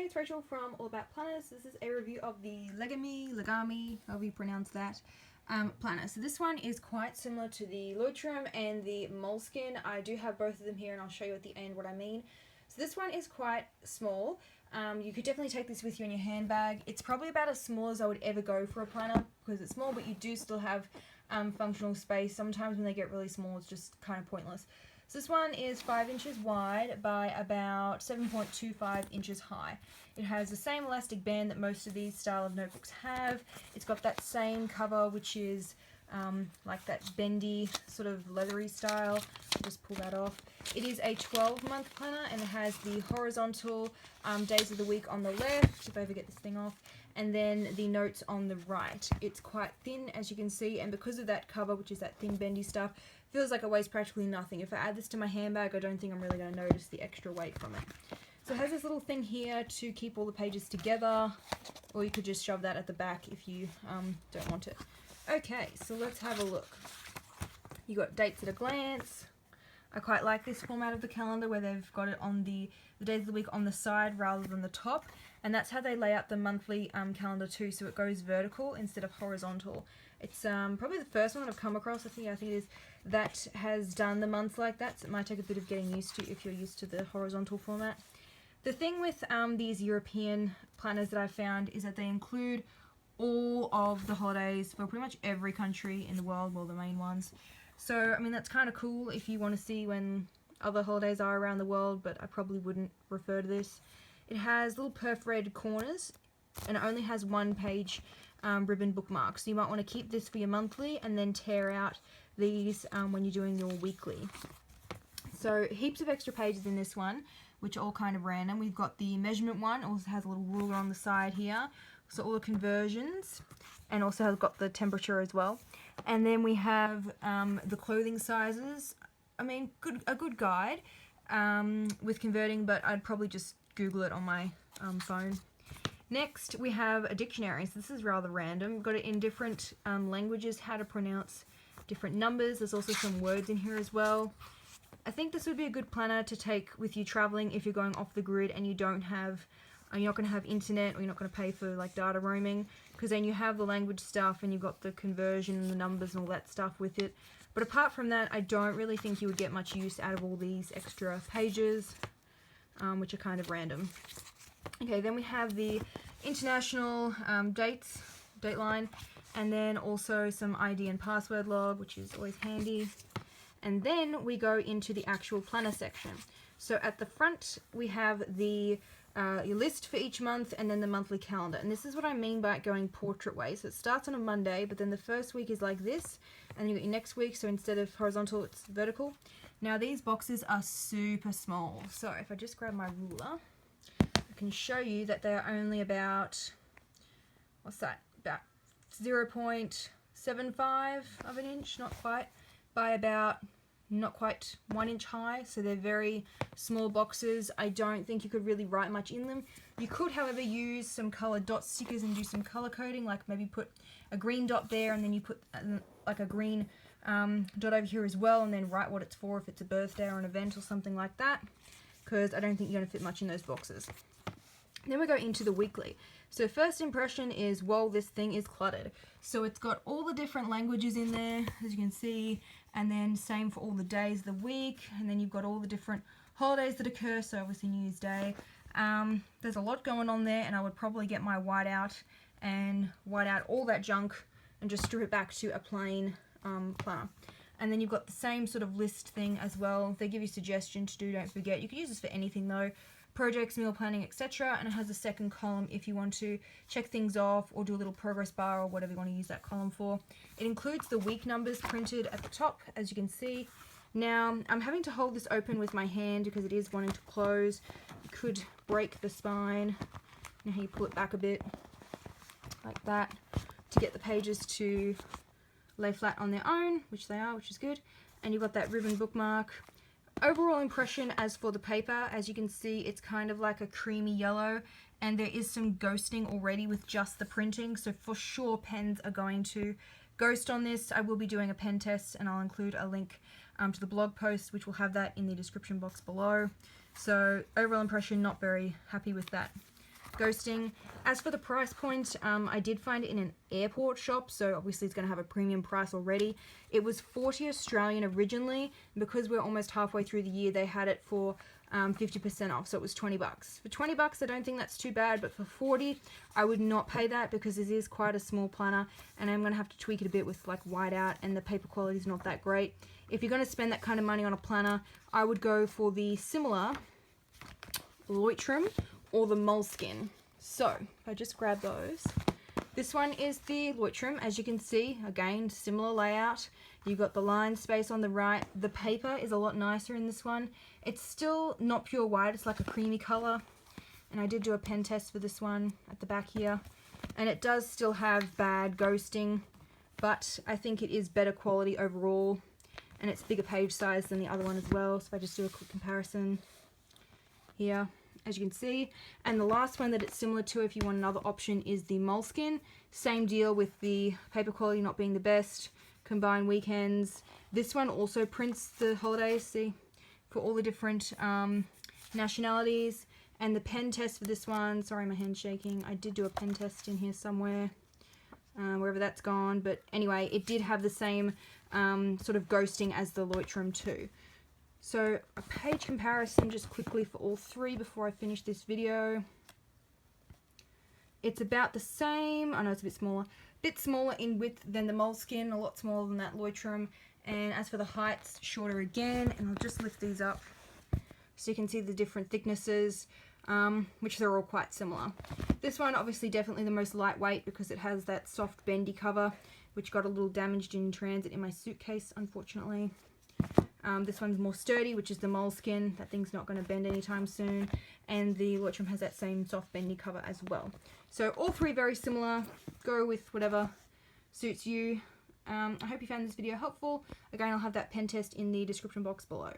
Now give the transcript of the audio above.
Hey, it's Rachel from All About Planners. This is a review of the Legami, however you pronounce that, planner. So this one is quite similar to the Leuchtturm and the Moleskine. I do have both of them here and I'll show you at the end what I mean. So this one is quite small. You could definitely take this with you in your handbag. It's probably about as small as I would ever go for a planner because it's small, but you do still have functional space. Sometimes when they get really small, it's just kind of pointless. So this one is 5 inches wide by about 7.25 inches high. It has the same elastic band that most of these style of notebooks have. It's got that same cover, which is like that bendy sort of leathery style. Just pull that off. It is a 12-month planner and it has the horizontal days of the week on the left, if I ever get this thing off, and then the notes on the right. It's quite thin, as you can see, and because of that cover, which is that thin bendy stuff, feels like it weighs practically nothing. If I add this to my handbag, I don't think I'm really going to notice the extra weight from it. So it has this little thing here to keep all the pages together, or you could just shove that at the back if you don't want it. Okay, so let's have a look. You got dates at a glance. I quite like this format of the calendar where they've got it on the days of the week on the side rather than the top, and that's how they lay out the monthly calendar too, so it goes vertical instead of horizontal. It's probably the first one I've come across, I think it is, that has done the month like that, so it might take a bit of getting used to if you're used to the horizontal format. The thing with these European planners that I've found is that they include all of the holidays for pretty much every country in the world, well, the main ones. So, I mean, that's kind of cool if you want to see when other holidays are around the world, but I probably wouldn't refer to this. It has little perforated corners and it only has one page ribbon bookmark, so you might want to keep this for your monthly and then tear out these when you're doing your weekly. So heaps of extra pages in this one, which are all kind of random. We've got the measurement one, also has a little ruler on the side here, so all the conversions, and also has got the temperature as well. And then we have the clothing sizes. I mean, a good guide with converting, but I'd probably just Google it on my phone. Next, we have a dictionary. So this is rather random. We've got it in different languages, how to pronounce different numbers. There's also some words in here as well. I think this would be a good planner to take with you traveling if you're going off the grid and you don't have, you're not going to have internet, or you're not going to pay for like data roaming, because then you have the language stuff and you've got the conversion and the numbers and all that stuff with it. But apart from that, I don't really think you would get much use out of all these extra pages, which are kind of random. Okay, then we have the international dateline, and then also some ID and password log, which is always handy. And then we go into the actual planner section. So at the front, we have the your list for each month and then the monthly calendar. And this is what I mean by going portrait way. So it starts on a Monday, but then the first week is like this, and you got your next week, so instead of horizontal, it's vertical. Now these boxes are super small. So if I just grab my ruler, I can show you that they're only about, what's that, about 0.75 of an inch, not quite, by about not quite 1 inch high, so they're very small boxes. I don't think you could really write much in them. You could, however, use some colored dot stickers and do some color coding, like maybe put a green dot there and then you put like a green dot over here as well, and then write what it's for if it's a birthday or an event or something like that, because I don't think you're going to fit much in those boxes. Then we go into the weekly. So first impression is, whoa, this thing is cluttered. So it's got all the different languages in there, as you can see, and then same for all the days of the week, and then you've got all the different holidays that occur, so obviously New Year's Day. There's a lot going on there, and I would probably get my white out and white out all that junk and just strip it back to a plain planner. And then you've got the same sort of list thing as well. They give you suggestions to do, don't forget. You could use this for anything though. Projects, meal planning, etc. And it has a second column if you want to check things off or do a little progress bar or whatever you want to use that column for. It includes the week numbers printed at the top, as you can see. Now, I'm having to hold this open with my hand because it is wanting to close. You could break the spine. Now you pull it back a bit, like that, to get the pages to lay flat on their own, which they are, which is good. And you've got that ribbon bookmark. Overall impression as for the paper, as you can see, it's kind of like a creamy yellow, and there is some ghosting already with just the printing, so for sure pens are going to ghost on this. I will be doing a pen test and I'll include a link to the blog post, which will have that in the description box below. So overall impression, not very happy with that. ghosting. As for the price point, I did find it in an airport shop, so obviously it's going to have a premium price already. It was 40 Australian originally. Because we're almost halfway through the year, they had it for 50% off, so it was 20 bucks. For 20 bucks, I don't think that's too bad, but for 40, I would not pay that because it is quite a small planner, and I'm going to have to tweak it a bit with like whiteout, and the paper quality is not that great. If you're going to spend that kind of money on a planner, I would go for the similar Leuchtturm or the Moleskine. So, if I just grab those. This one is the Leuchtturm. As you can see, again, similar layout. You've got the line space on the right. The paper is a lot nicer in this one. It's still not pure white. It's like a creamy color. And I did do a pen test for this one at the back here. And it does still have bad ghosting, but I think it is better quality overall. And it's bigger page size than the other one as well. So if I just do a quick comparison here, as you can see. And the last one that it's similar to, if you want another option, is the Moleskine. Same deal with the paper quality not being the best. Combined weekends. This one also prints the holidays, see, for all the different nationalities. And the pen test for this one, sorry my hand's shaking, I did do a pen test in here somewhere, wherever that's gone. But anyway, it did have the same sort of ghosting as the Leuchtturm too. So a page comparison just quickly for all three before I finish this video. It's about the same. I know it's a bit smaller in width than the Moleskine, a lot smaller than that Leuchtturm. And as for the heights, shorter again. And I'll just lift these up so you can see the different thicknesses, which they're all quite similar. This one obviously definitely the most lightweight because it has that soft bendy cover, which got a little damaged in transit in my suitcase, unfortunately. This one's more sturdy, which is the Moleskine. That thing's not going to bend anytime soon. And the Leuchtturm has that same soft bendy cover as well. So all three very similar. Go with whatever suits you. I hope you found this video helpful. Again, I'll have that pen test in the description box below.